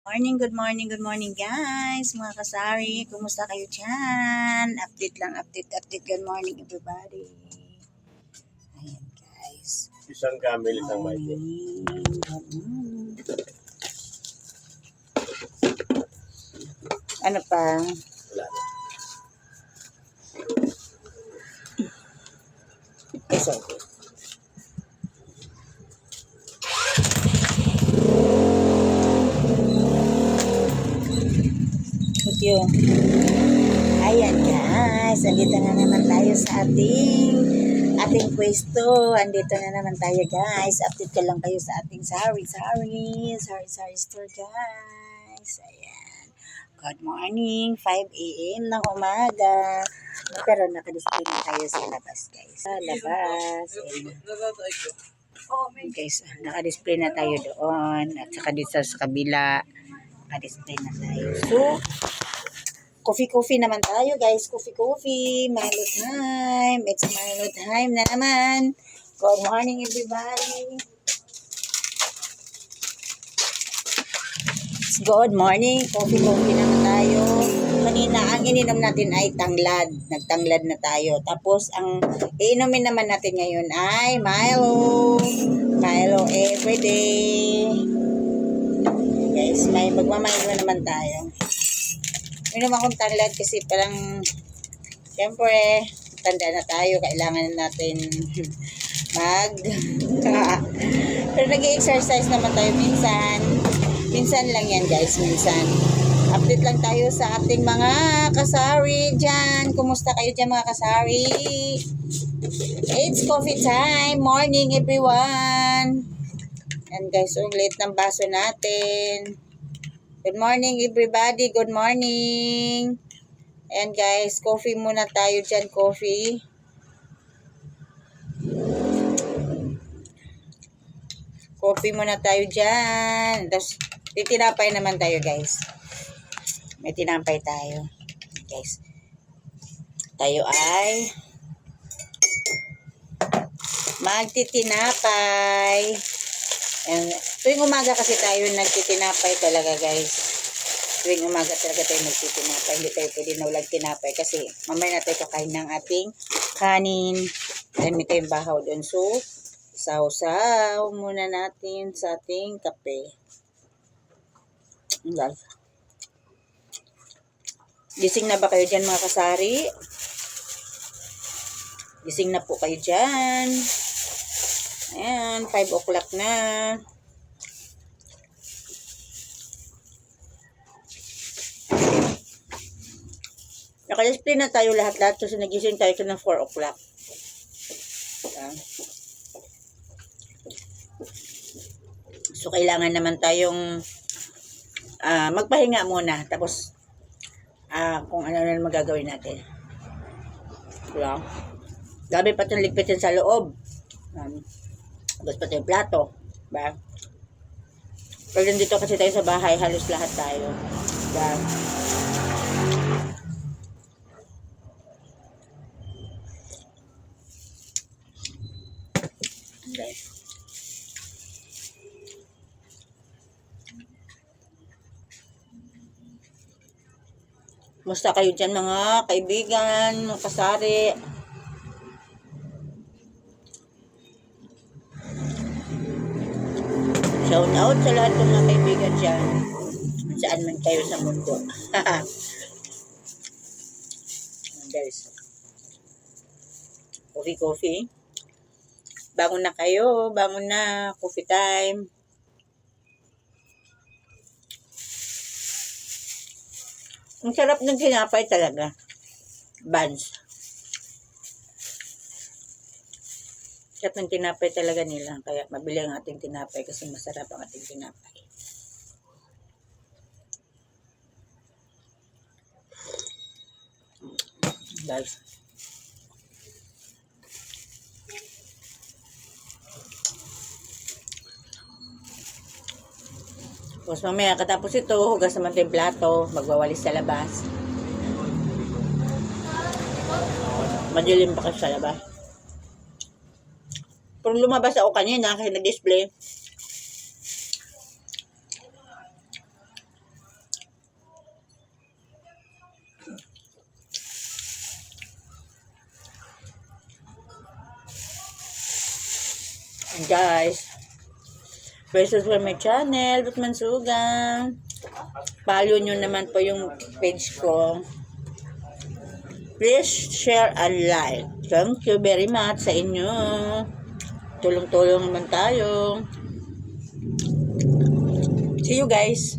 Good morning guys, mga kasari. Kumusta kayo dyan? Update lang, update. Good morning everybody. Ayan guys. Isang camel, isang maite. Ano pa? Wala na. Isa. Thank you. Ayan guys, andito na naman tayo sa ating pwesto. Andito na naman tayo guys. Update ko lang kayo sa ating sari store guys. Ayan. Good morning, 5 a.m. ng umaga. Pero nakadisplay na tayo sa labas guys. Sa labas. Ayan. Guys, nakadisplay na tayo doon. At saka dito sa kabila. Nakadisplay na tayo. So, coffee naman tayo guys. Coffee. Milo time. It's Milo time na naman. Good morning everybody. Good morning. Coffee naman tayo. Kanina ang ininom natin ay tanglad. Nagtanglad na tayo. Tapos ang iinumin naman natin ngayon ay Milo. Milo everyday. Guys, may magmamilo naman tayo. Minom akong tanglad kasi parang siyempre tanda na tayo, kailangan natin pero nag-exercise naman tayo minsan lang yan guys, minsan update lang tayo sa ating mga kasari dyan. Kumusta kayo dyan mga kasari? It's coffee time. Morning everyone. And guys, ulit ng baso natin. Good morning everybody. Good morning. And guys, coffee muna tayo dyan. Coffee muna tayo dyan. Tapos, titinapay naman tayo guys. May tinapay tayo. Guys, tayo ay magtitinapay. And tuwing umaga kasi tayo nagtitinapay talaga guys. Tuwing umaga talaga tayo nagtitinapay. Hindi tayo pwede na walang tinapay kasi mamaya na tayo kakain ng ating kanin. Then may tayong bahaw doon. So, sausaw muna natin sa ating kape. Guys. Gising na ba kayo dyan mga kasari? Gising na po kayo dyan. Ayan, 5 o'clock na. Naka-display na tayo lahat-lahat kasi nagising tayo ng 4 o'clock. Ayan. So, kailangan naman tayong magpahinga muna. Tapos, kung ano na magagawin natin. Diba? Gabi pa itong ligpitin sa loob. Tapos pati yung plato. Diba? Pero dito kasi tayo sa bahay, halos lahat tayo. Diba? Okay. Musta kayo dyan mga kaibigan, mga kasari? Shout out sa lahat ng mga kaibigan dyan. Saan man kayo sa mundo. Guys. Coffee. Bangon na kayo. Bangon na. Coffee time. Ang sarap ng tinapay talaga. Buns. Sarap ng tinapay talaga nila. Kaya mabili ang ating tinapay kasi masarap ang ating tinapay. Guys. Tapos mamaya katapos ito, hugas naman yung plato, magwawalis sa labas. Madilim pa kasi sa labas. Pero lumabas ako kanina kasi nag-display. Guys, please subscribe my channel, Batman Sugang. Follow nyo naman po yung page ko. Please share and like. Thank you very much sa inyo. Tulong-tulong naman tayo. See you guys.